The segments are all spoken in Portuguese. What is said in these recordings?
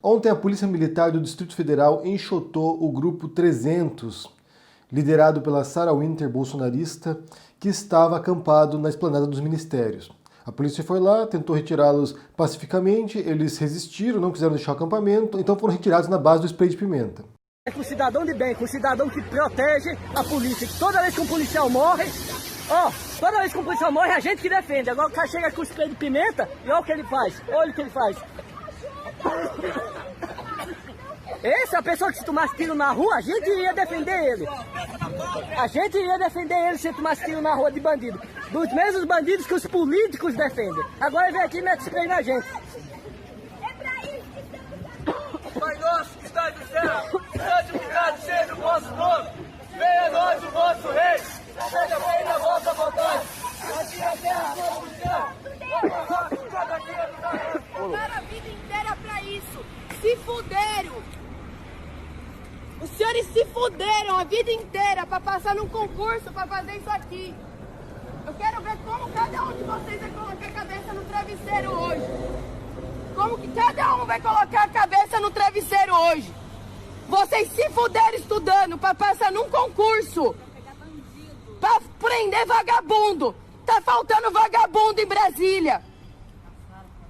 Ontem, a Polícia Militar do Distrito Federal enxotou o Grupo 300, liderado pela Sarah Winter, bolsonarista, que estava acampado na esplanada dos ministérios. A polícia foi lá, tentou retirá-los pacificamente, eles resistiram, não quiseram deixar o acampamento, então foram retirados na base do spray de pimenta. É com cidadão de bem, com cidadão que protege a polícia, que toda vez que um policial morre, toda vez que um policial morre, é a gente que defende. Agora o cara chega com spray de pimenta e olha o que ele faz, olha o que ele faz. Essa é a pessoa que se tomasse tiro na rua, a gente iria defender ele. A gente iria defender ele se tomasse tiro na rua de bandido. Dos mesmos bandidos que os políticos defendem. Agora ele vem aqui e mete spray na gente. Pai nosso que está no céu, santificado seja o vosso nome. Venha a nós o vosso rei. Seja feita a vossa vontade. Assim na terra como no céu. Cada dia nos dá. Passaram a vida inteira pra isso. Se fuderam. Os senhores se fuderam a vida inteira pra passar num concurso pra fazer isso aqui. Eu quero ver como cada um de vocês vai colocar a cabeça no travesseiro hoje. Como que cada um vai colocar a cabeça no travesseiro hoje. Vocês se fuderam estudando pra passar num concurso. Pra prender vagabundo. Tá faltando vagabundo em Brasília.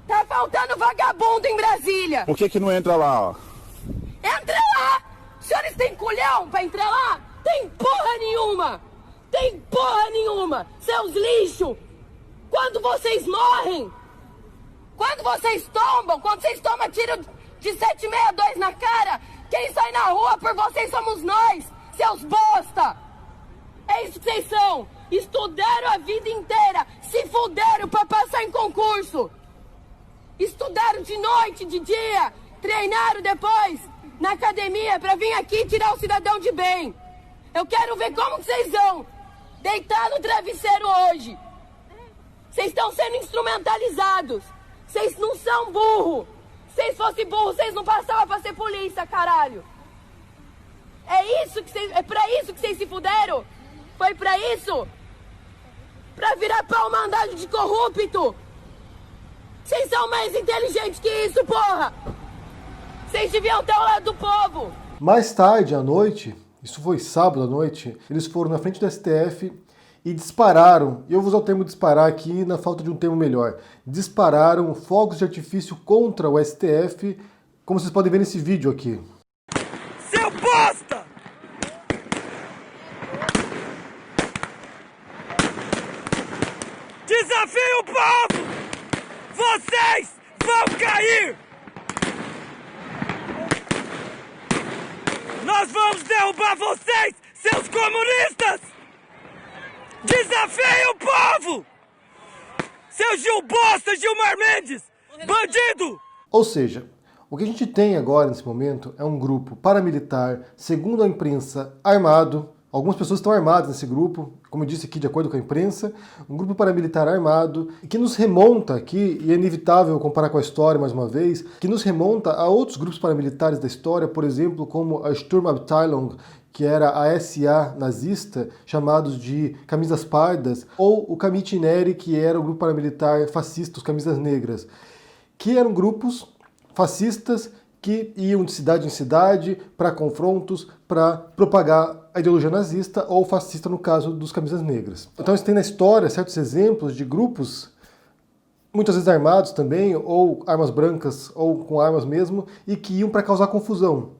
Tá faltando vagabundo em Brasília. Por que não entra lá, ó? Entra lá! Os senhores têm culhão pra entrar lá? Tem porra nenhuma! Tem porra nenhuma! Seus lixos! Quando vocês morrem, quando vocês tombam, quando vocês tomam tiro de 762 na cara, quem sai na rua por vocês somos nós, seus bosta! É isso que vocês são! Estudaram a vida inteira, se fuderam pra passar em concurso! Estudaram de noite, de dia, treinaram depois na academia pra vir aqui tirar o cidadão de bem. Eu quero ver como vocês vão deitar no travesseiro hoje. Vocês estão sendo instrumentalizados. Vocês não são burro. Se vocês fossem burros, vocês não passavam pra ser polícia, caralho. É pra isso que vocês se fuderam? Foi pra isso? Pra virar pau mandado de corrupto? Vocês são mais inteligentes que isso, porra! Vocês deviam estar ao lado do povo! Mais tarde, à noite, isso foi sábado à noite, eles foram na frente do STF e dispararam, e eu vou usar o termo disparar aqui na falta de um termo melhor, dispararam fogos de artifício contra o STF, como vocês podem ver nesse vídeo aqui. Seu bosta! Desafio o povo! Vocês vão cair! Nós vamos derrubar vocês, seus comunistas! Desafio o povo! Seu Gil Bosta, Gilmar Mendes! Bandido! Ou seja, o que a gente tem agora nesse momento é um grupo paramilitar, segundo a imprensa, armado. Algumas pessoas estão armadas nesse grupo, como eu disse aqui, de acordo com a imprensa, um grupo paramilitar armado, que nos remonta aqui, e é inevitável comparar com a história mais uma vez, que nos remonta a outros grupos paramilitares da história, por exemplo, como a Sturmabteilung, que era a SA nazista, chamados de Camisas Pardas, ou o Kamitineri, que era o grupo paramilitar fascista, os Camisas Negras, que eram grupos fascistas que iam de cidade em cidade para confrontos, para propagar a ideologia nazista ou fascista no caso dos Camisas Negras. Então você tem na história certos exemplos de grupos, muitas vezes armados também, ou armas brancas, ou com armas mesmo, e que iam para causar confusão.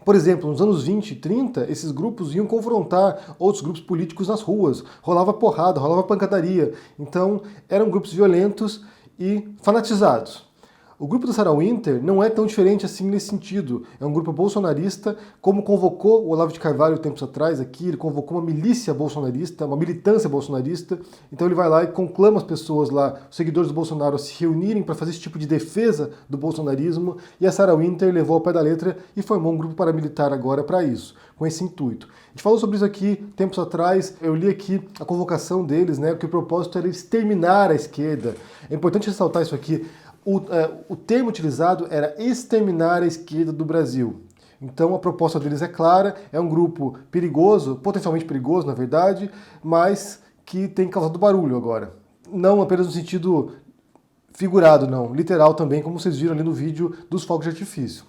Por exemplo, nos anos 20 e 30, esses grupos iam confrontar outros grupos políticos nas ruas, rolava porrada, rolava pancadaria. Então eram grupos violentos e fanatizados. O grupo da Sarah Winter não é tão diferente assim nesse sentido. É um grupo bolsonarista, como convocou o Olavo de Carvalho tempos atrás aqui, ele convocou uma milícia bolsonarista, uma militância bolsonarista, então ele vai lá e conclama as pessoas lá, os seguidores do Bolsonaro, a se reunirem para fazer esse tipo de defesa do bolsonarismo, e a Sarah Winter levou ao pé da letra e formou um grupo paramilitar agora para isso, com esse intuito. A gente falou sobre isso aqui tempos atrás, eu li aqui a convocação deles, né, que o propósito era exterminar a esquerda. É importante ressaltar isso aqui. O termo utilizado era exterminar a esquerda do Brasil. Então a proposta deles é clara, é um grupo perigoso, potencialmente perigoso na verdade, mas que tem causado barulho agora. Não apenas no sentido figurado não, literal também, como vocês viram ali no vídeo dos fogos de artifício.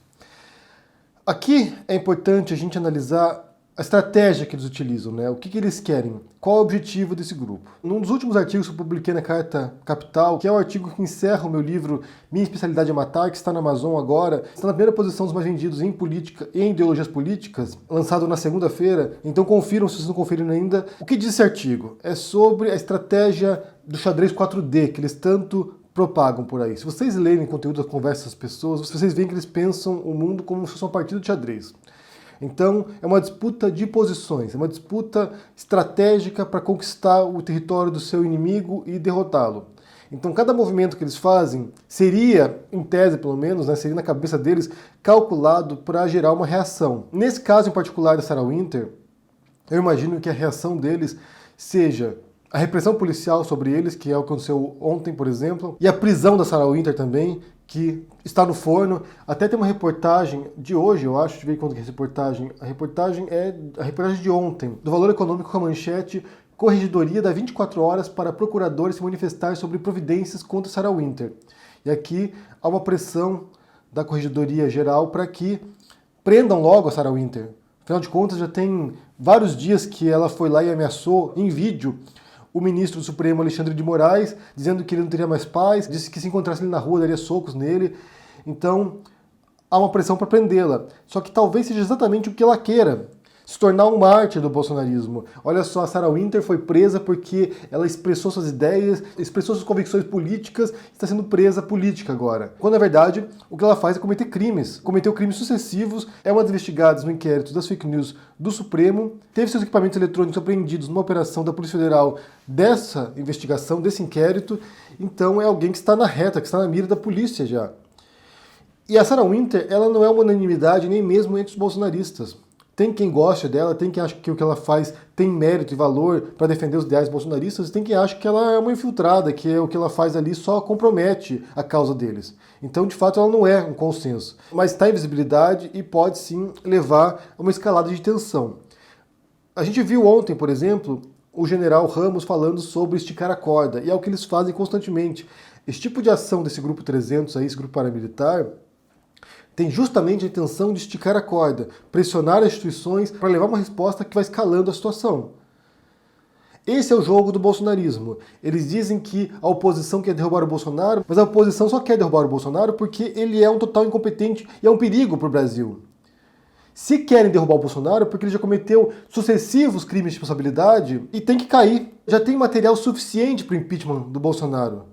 Aqui é importante a gente analisar a estratégia que eles utilizam, né? O que eles querem, qual é o objetivo desse grupo. Num dos últimos artigos que eu publiquei na Carta Capital, que é o artigo que encerra o meu livro Minha Especialidade é Matar, que está na Amazon agora, está na primeira posição dos mais vendidos em política e em ideologias políticas, lançado na segunda-feira, então confiram se vocês não conferiram ainda. O que diz esse artigo? É sobre a estratégia do xadrez 4D, que eles tanto propagam por aí. Se vocês lerem o conteúdo da conversa das pessoas, vocês veem que eles pensam o mundo como se fosse uma partida de xadrez. Então, é uma disputa de posições, é uma disputa estratégica para conquistar o território do seu inimigo e derrotá-lo. Então, cada movimento que eles fazem seria, em tese pelo menos, né, seria na cabeça deles, calculado para gerar uma reação. Nesse caso em particular da Sarah Winter, eu imagino que a reação deles seja a repressão policial sobre eles, que é o que aconteceu ontem, por exemplo, e a prisão da Sarah Winter também, que está no forno. Até tem uma reportagem de hoje, eu acho, deixa eu ver quando que é a reportagem. A reportagem é a reportagem de ontem, do Valor Econômico, com a manchete: Corregedoria dá 24 horas para procuradores se manifestar sobre providências contra Sarah Winter. E aqui há uma pressão da Corregedoria Geral para que prendam logo a Sarah Winter. Afinal de contas, já tem vários dias que ela foi lá e ameaçou em vídeo o ministro do Supremo, Alexandre de Moraes, dizendo que ele não teria mais paz, disse que se encontrasse ele na rua daria socos nele. Então, há uma pressão para prendê-la. Só que talvez seja exatamente o que ela queira, se tornar um mártir do bolsonarismo. Olha só, a Sarah Winter foi presa porque ela expressou suas ideias, expressou suas convicções políticas, está sendo presa política agora. Quando, na verdade, o que ela faz é cometer crimes. Cometeu crimes sucessivos, é uma das investigadas no inquérito das fake news do Supremo, teve seus equipamentos eletrônicos apreendidos numa operação da Polícia Federal dessa investigação, desse inquérito. Então é alguém que está na reta, que está na mira da polícia já. E a Sarah Winter, ela não é uma unanimidade nem mesmo entre os bolsonaristas. Tem quem goste dela, tem quem acha que o que ela faz tem mérito e valor para defender os ideais bolsonaristas, e tem quem acha que ela é uma infiltrada, que o que ela faz ali só compromete a causa deles. Então, de fato, ela não é um consenso. Mas está em visibilidade e pode sim levar a uma escalada de tensão. A gente viu ontem, por exemplo, o general Ramos falando sobre esticar a corda, e é o que eles fazem constantemente. Esse tipo de ação desse grupo 300, aí, esse grupo paramilitar, tem justamente a intenção de esticar a corda, pressionar as instituições para levar uma resposta que vai escalando a situação. Esse é o jogo do bolsonarismo. Eles dizem que a oposição quer derrubar o Bolsonaro, mas a oposição só quer derrubar o Bolsonaro porque ele é um total incompetente e é um perigo para o Brasil. Se querem derrubar o Bolsonaro é porque ele já cometeu sucessivos crimes de responsabilidade e tem que cair. Já tem material suficiente para o impeachment do Bolsonaro.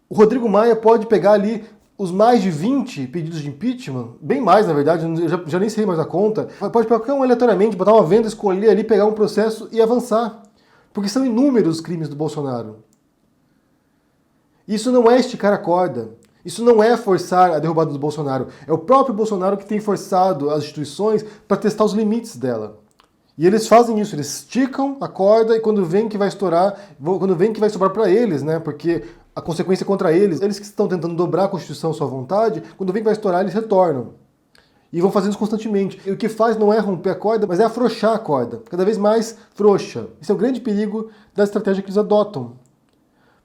O Rodrigo Maia pode pegar ali os mais de 20 pedidos de impeachment, bem mais na verdade, eu já nem sei mais a conta, pode pegar qualquer um aleatoriamente, botar uma venda, escolher ali, pegar um processo e avançar. Porque são inúmeros os crimes do Bolsonaro. Isso não é esticar a corda. Isso não é forçar a derrubada do Bolsonaro. É o próprio Bolsonaro que tem forçado as instituições para testar os limites dela. E eles fazem isso, eles esticam a corda e quando vem que vai estourar, quando vem que vai sobrar para eles, né? Porque a consequência é contra eles, eles que estão tentando dobrar a Constituição à sua vontade, quando vem que vai estourar, eles retornam. E vão fazendo isso constantemente. E o que faz não é romper a corda, mas é afrouxar a corda, cada vez mais frouxa. Esse é o grande perigo da estratégia que eles adotam.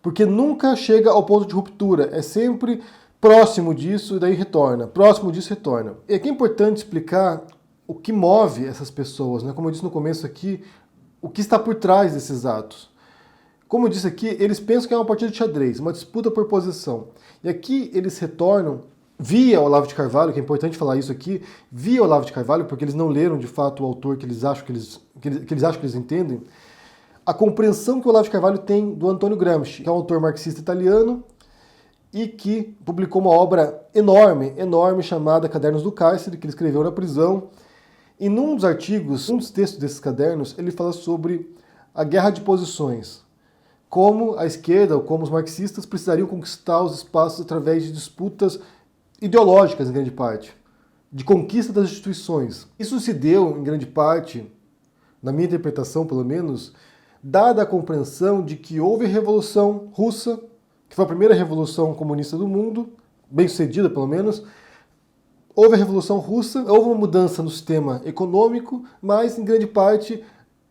Porque nunca chega ao ponto de ruptura, é sempre próximo disso e daí retorna, próximo disso retorna. E aqui é importante explicar o que move essas pessoas, né? Como eu disse no começo aqui, o que está por trás desses atos. Como eu disse aqui, eles pensam que é uma partida de xadrez, uma disputa por posição. E aqui eles retornam via Olavo de Carvalho, que é importante falar isso aqui, via Olavo de Carvalho, porque eles não leram de fato o autor que eles acham que eles entendem, a compreensão que o Olavo de Carvalho tem do Antônio Gramsci, que é um autor marxista italiano e que publicou uma obra enorme, chamada Cadernos do Cárcere, que ele escreveu na prisão. E num dos artigos, um dos textos desses cadernos, ele fala sobre a guerra de posições. Como a esquerda, ou como os marxistas, precisariam conquistar os espaços através de disputas ideológicas, em grande parte, de conquista das instituições. Isso se deu, em grande parte, na minha interpretação pelo menos, dada a compreensão de que houve a Revolução Russa, que foi a primeira revolução comunista do mundo, bem sucedida pelo menos. Houve a Revolução Russa, houve uma mudança no sistema econômico, mas em grande parte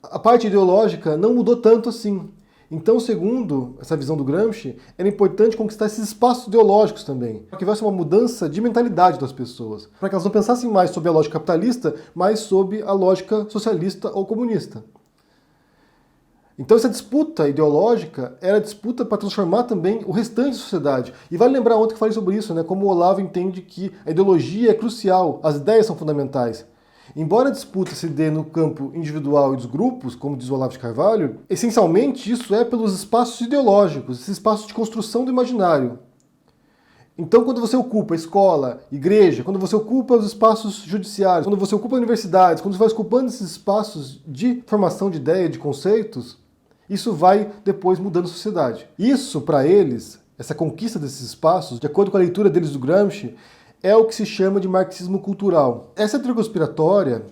a parte ideológica não mudou tanto assim. Então, segundo essa visão do Gramsci, era importante conquistar esses espaços ideológicos também, para que houvesse uma mudança de mentalidade das pessoas, para que elas não pensassem mais sobre a lógica capitalista, mas sobre a lógica socialista ou comunista. Então essa disputa ideológica era disputa para transformar também o restante da sociedade. E vale lembrar ontem que eu falei sobre isso, né? Como o Olavo entende que a ideologia é crucial, as ideias são fundamentais. Embora a disputa se dê no campo individual e dos grupos, como diz o Olavo de Carvalho, essencialmente isso é pelos espaços ideológicos, esses espaços de construção do imaginário. Então, quando você ocupa a escola, igreja, quando você ocupa os espaços judiciários, quando você ocupa universidades, quando você vai ocupando esses espaços de formação de ideia, de conceitos, isso vai depois mudando a sociedade. Isso, para eles, essa conquista desses espaços, de acordo com a leitura deles do Gramsci, é o que se chama de marxismo cultural. Essa teoria conspiratória,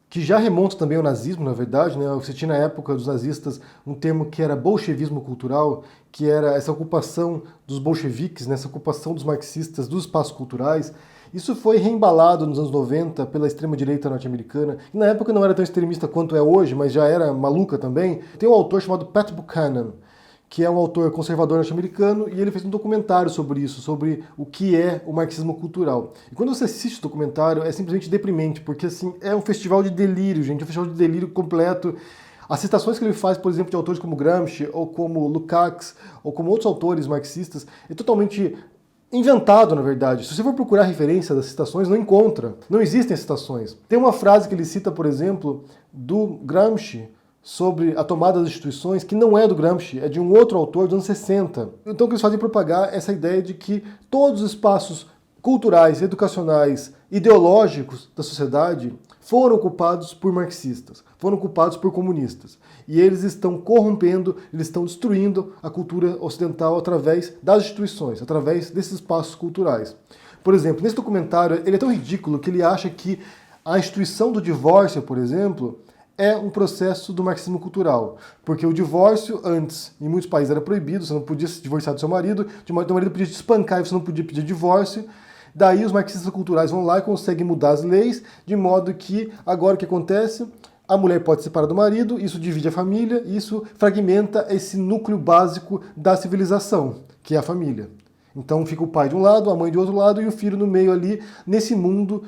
que já remonta também ao nazismo, na verdade, né? Você tinha na época dos nazistas um termo que era bolchevismo cultural, que era essa ocupação dos bolcheviques, né? Essa ocupação dos marxistas dos espaços culturais. Isso foi reembalado nos anos 90 pela extrema-direita norte-americana, que na época não era tão extremista quanto é hoje, mas já era maluca também. Tem um autor chamado Pat Buchanan, que é um autor conservador norte-americano, e ele fez um documentário sobre isso, sobre o que é o marxismo cultural. E quando você assiste o documentário, é simplesmente deprimente, porque assim, é um festival de delírio, gente, um festival de delírio completo. As citações que ele faz, por exemplo, de autores como Gramsci, ou como Lukács, ou como outros autores marxistas, é totalmente inventado, na verdade. Se você for procurar referência das citações, não encontra. Não existem citações. Tem uma frase que ele cita, por exemplo, do Gramsci, sobre a tomada das instituições, que não é do Gramsci, é de um outro autor dos anos 60. Então, o que eles fazem é propagar essa ideia de que todos os espaços culturais, educacionais, ideológicos da sociedade foram ocupados por marxistas, foram ocupados por comunistas. E eles estão corrompendo, eles estão destruindo a cultura ocidental através das instituições, através desses espaços culturais. Por exemplo, nesse documentário, ele é tão ridículo que ele acha que a instituição do divórcio, por exemplo, é um processo do marxismo cultural. Porque o divórcio, antes, em muitos países era proibido, você não podia se divorciar do seu marido, teu marido podia te espancar e você não podia pedir divórcio. Daí os marxistas culturais vão lá e conseguem mudar as leis, de modo que, agora o que acontece? A mulher pode se separar do marido, isso divide a família, isso fragmenta esse núcleo básico da civilização, que é a família. Então fica o pai de um lado, a mãe de outro lado e o filho no meio ali, nesse mundo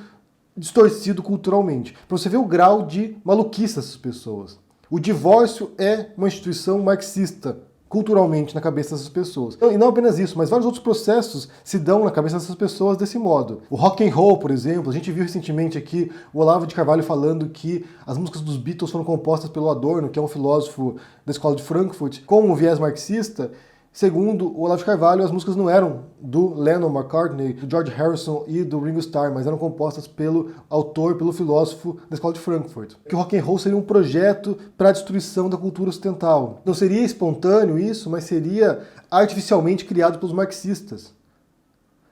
distorcido culturalmente. Para você ver o grau de maluquice dessas pessoas. O divórcio é uma instituição marxista, culturalmente, na cabeça dessas pessoas. E não apenas isso, mas vários outros processos se dão na cabeça dessas pessoas desse modo. O rock and roll, por exemplo, a gente viu recentemente aqui o Olavo de Carvalho falando que as músicas dos Beatles foram compostas pelo Adorno, que é um filósofo da escola de Frankfurt, com um viés marxista. Segundo o Olavo de Carvalho, as músicas não eram do Lennon, McCartney, do George Harrison e do Ringo Starr, mas eram compostas pelo autor, pelo filósofo da escola de Frankfurt. Que o rock and roll seria um projeto para a destruição da cultura ocidental. Não seria espontâneo isso, mas seria artificialmente criado pelos marxistas.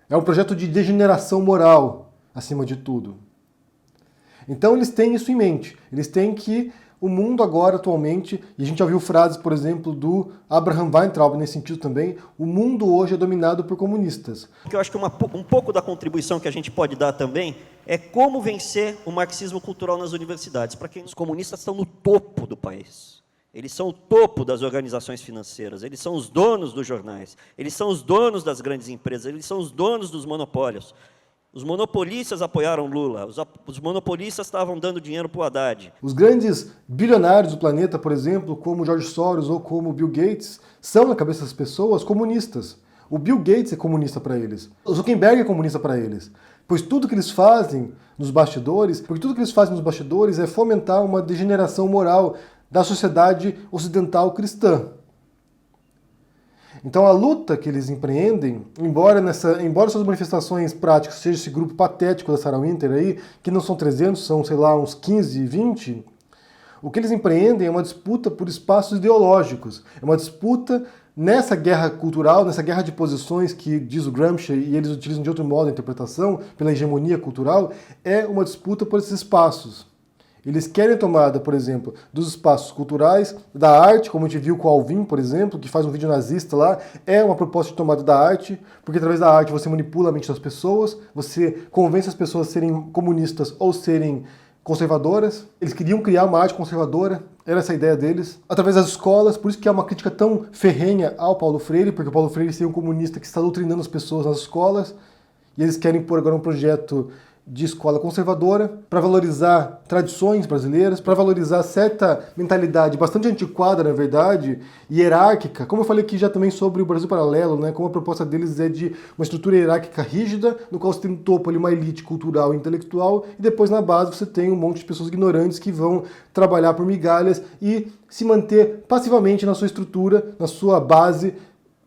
É um projeto de degeneração moral, acima de tudo. Então eles têm isso em mente. Eles têm que o mundo agora, atualmente, e a gente já viu frases, por exemplo, do Abraham Weintraub nesse sentido também, o mundo hoje é dominado por comunistas. Eu acho que um pouco da contribuição que a gente pode dar também é como vencer o marxismo cultural nas universidades. Para quem os comunistas estão no topo do país. Eles são o topo das organizações financeiras, eles são os donos dos jornais, eles são os donos das grandes empresas, eles são os donos dos monopólios. Os monopolistas apoiaram Lula, os monopolistas estavam dando dinheiro para o Haddad. Os grandes bilionários do planeta, por exemplo, como George Soros ou como Bill Gates, são, na cabeça das pessoas, comunistas. O Bill Gates é comunista para eles. O Zuckerberg é comunista para eles. Pois tudo que eles fazem nos bastidores, é fomentar uma degeneração moral da sociedade ocidental cristã. Então a luta que eles empreendem, embora suas manifestações práticas seja esse grupo patético da Sarah Winter aí, que não são 300, são, sei lá, uns 15, 20, o que eles empreendem é uma disputa por espaços ideológicos, é uma disputa nessa guerra cultural, nessa guerra de posições que diz o Gramsci, e eles utilizam de outro modo a interpretação, pela hegemonia cultural, é uma disputa por esses espaços. Eles querem tomada, por exemplo, dos espaços culturais, da arte, como a gente viu com o Alvin, por exemplo, que faz um vídeo nazista lá, é uma proposta de tomada da arte, porque através da arte você manipula a mente das pessoas, você convence as pessoas a serem comunistas ou serem conservadoras. Eles queriam criar uma arte conservadora, Era essa a ideia deles, através das escolas, por isso que há uma crítica tão ferrenha ao Paulo Freire, porque o Paulo Freire seria um comunista que está doutrinando as pessoas nas escolas, e eles querem pôr agora um projeto de escola conservadora para valorizar tradições brasileiras, para valorizar certa mentalidade bastante antiquada, na verdade, e hierárquica, como eu falei aqui já também sobre o Brasil Paralelo, né, como a proposta deles é de uma estrutura hierárquica rígida, no qual você tem no topo ali uma elite cultural e intelectual, e depois na base você tem um monte de pessoas ignorantes que vão trabalhar por migalhas e se manter passivamente na sua estrutura, na sua base,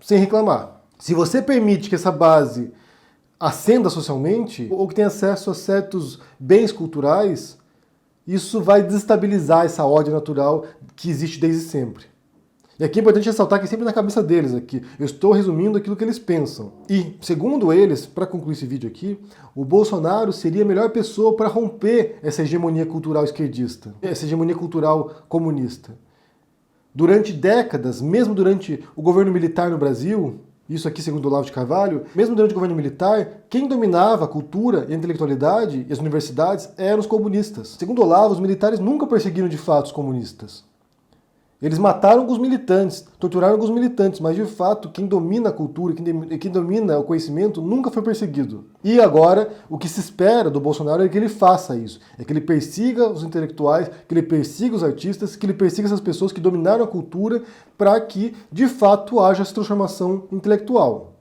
sem reclamar. Se você permite que essa base ascenda socialmente, ou que tenha acesso a certos bens culturais, isso vai desestabilizar essa ordem natural que existe desde sempre. E aqui é importante ressaltar que é sempre na cabeça deles aqui. Eu estou resumindo aquilo que eles pensam. E, segundo eles, para concluir esse vídeo aqui, o Bolsonaro seria a melhor pessoa para romper essa hegemonia cultural esquerdista, essa hegemonia cultural comunista. Durante décadas, mesmo durante o governo militar no Brasil, isso aqui segundo o Olavo de Carvalho, mesmo durante o governo militar, quem dominava a cultura e a intelectualidade e as universidades eram os comunistas. Segundo Olavo, os militares nunca perseguiram de fato os comunistas. Eles mataram alguns militantes, torturaram alguns militantes, mas de fato quem domina a cultura, quem domina o conhecimento nunca foi perseguido. E agora o que se espera do Bolsonaro é que ele faça isso, é que ele persiga os intelectuais, que ele persiga os artistas, que ele persiga essas pessoas que dominaram a cultura para que de fato haja essa transformação intelectual.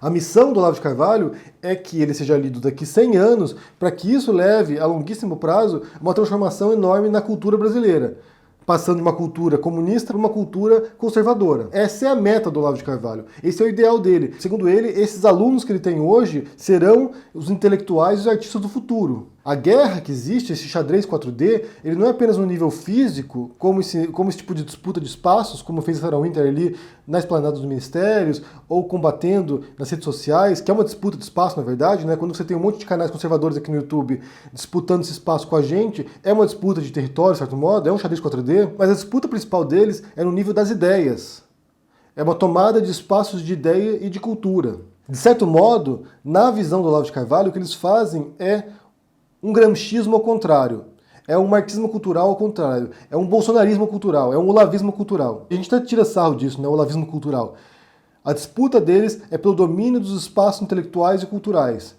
A missão do Olavo de Carvalho é que ele seja lido daqui 100 anos para que isso leve a longuíssimo prazo uma transformação enorme na cultura brasileira, passando de uma cultura comunista para uma cultura conservadora. Essa é a meta do Olavo de Carvalho. Esse é o ideal dele. Segundo ele, esses alunos que ele tem hoje serão os intelectuais e os artistas do futuro. A guerra que existe, esse xadrez 4D, ele não é apenas no nível físico, como esse tipo de disputa de espaços, como fez Sarah Winter ali na esplanada dos ministérios, ou combatendo nas redes sociais, que é uma disputa de espaço, na verdade, né? Quando você tem um monte de canais conservadores aqui no YouTube disputando esse espaço com a gente, é uma disputa de território, de certo modo, é um xadrez 4D, mas a disputa principal deles é no nível das ideias. É uma tomada de espaços de ideia e de cultura. De certo modo, na visão do Olavo de Carvalho, o que eles fazem é um gramscismo ao contrário, é um marxismo cultural ao contrário, é um bolsonarismo cultural, é um olavismo cultural. E a gente até tira sarro disso, né, o olavismo cultural. A disputa deles é pelo domínio dos espaços intelectuais e culturais.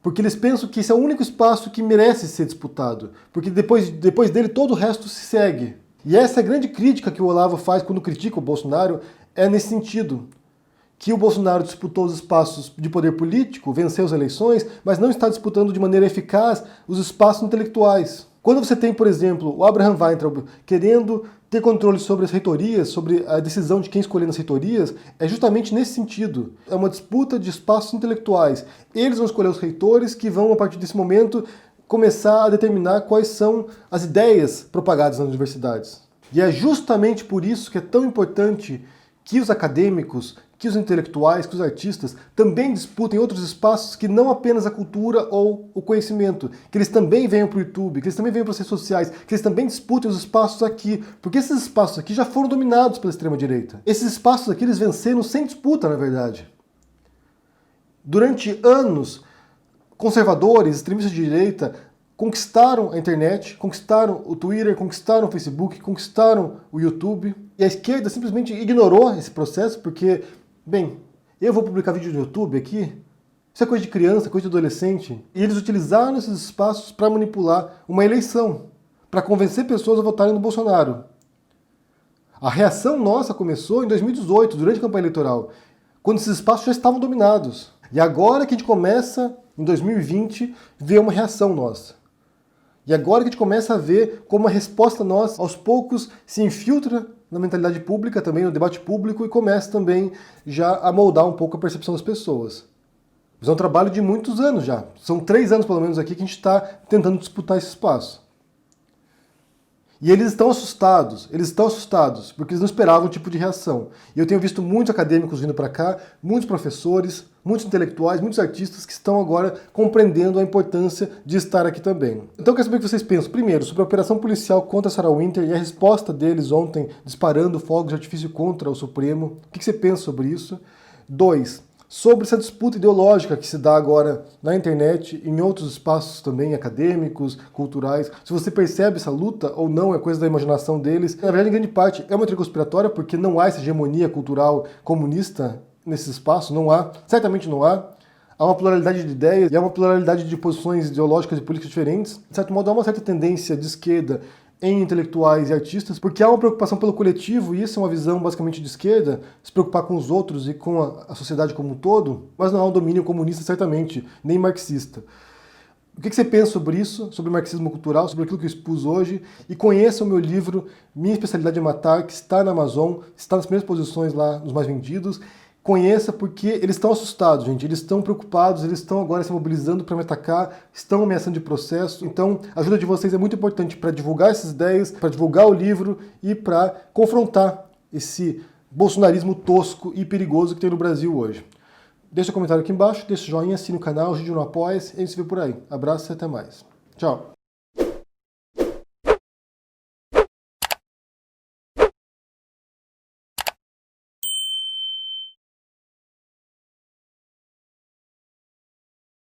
Porque eles pensam que esse é o único espaço que merece ser disputado. Porque depois dele todo o resto se segue. E essa é a grande crítica que o Olavo faz quando critica o Bolsonaro, é nesse sentido. Que o Bolsonaro disputou os espaços de poder político, venceu as eleições, mas não está disputando de maneira eficaz os espaços intelectuais. Quando você tem, por exemplo, o Abraham Weintraub querendo ter controle sobre as reitorias, sobre a decisão de quem escolher nas reitorias, é justamente nesse sentido. É uma disputa de espaços intelectuais. Eles vão escolher os reitores que vão, a partir desse momento, começar a determinar quais são as ideias propagadas nas universidades. E é justamente por isso que é tão importante que os acadêmicos, que os intelectuais, que os artistas também disputem outros espaços que não apenas a cultura ou o conhecimento, que eles também venham para o YouTube, que eles também venham para as redes sociais, que eles também disputem os espaços aqui, porque esses espaços aqui já foram dominados pela extrema-direita. Esses espaços aqui eles venceram sem disputa, na verdade. Durante anos, conservadores, extremistas de direita, conquistaram a internet, conquistaram o Twitter, conquistaram o Facebook, conquistaram o YouTube. E a esquerda simplesmente ignorou esse processo porque, bem, eu vou publicar vídeo no YouTube aqui, isso é coisa de criança, coisa de adolescente. E eles utilizaram esses espaços para manipular uma eleição, para convencer pessoas a votarem no Bolsonaro. A reação nossa começou em 2018, durante a campanha eleitoral, quando esses espaços já estavam dominados. E agora que a gente começa, em 2020, ver uma reação nossa. E agora que a gente começa a ver como a resposta nossa, aos poucos, se infiltra na mentalidade pública, também no debate público, e começa também já a moldar um pouco a percepção das pessoas. Mas é um trabalho de muitos anos já. São 3 anos, pelo menos, aqui que a gente está tentando disputar esse espaço. E eles estão assustados, porque eles não esperavam um tipo de reação. E eu tenho visto muitos acadêmicos vindo para cá, muitos professores, muitos intelectuais, muitos artistas que estão agora compreendendo a importância de estar aqui também. Então eu quero saber o que vocês pensam, primeiro, sobre a operação policial contra Sarah Winter e a resposta deles ontem disparando fogos de artifício contra o Supremo. O que você pensa sobre isso? 2. sobre essa disputa ideológica que se dá agora na internet, em outros espaços também acadêmicos, culturais. Se você percebe essa luta ou não, é coisa da imaginação deles. Na verdade, em grande parte, é uma teoria conspiratória porque não há essa hegemonia cultural comunista nesse espaço, não há, certamente não há. Há uma pluralidade de ideias e há uma pluralidade de posições ideológicas e políticas diferentes. De certo modo, há uma certa tendência de esquerda em intelectuais e artistas, porque há uma preocupação pelo coletivo, e isso é uma visão basicamente de esquerda, se preocupar com os outros e com a sociedade como um todo, mas não há um domínio comunista, certamente, nem marxista. O que você pensa sobre isso, sobre o marxismo cultural, sobre aquilo que eu expus hoje? E conheça o meu livro, Minha Especialidade é Matar, que está na Amazon, está nas primeiras posições lá, nos mais vendidos. Conheça porque eles estão assustados, gente, eles estão preocupados, eles estão agora se mobilizando para me atacar, estão ameaçando de processo. Então, a ajuda de vocês é muito importante para divulgar essas ideias, para divulgar o livro e para confrontar esse bolsonarismo tosco e perigoso que tem no Brasil hoje. Deixa um comentário aqui embaixo, deixa o joinha, assine o canal, ajude no Apoia-se, e a gente se vê por aí. Abraço e até mais. Tchau!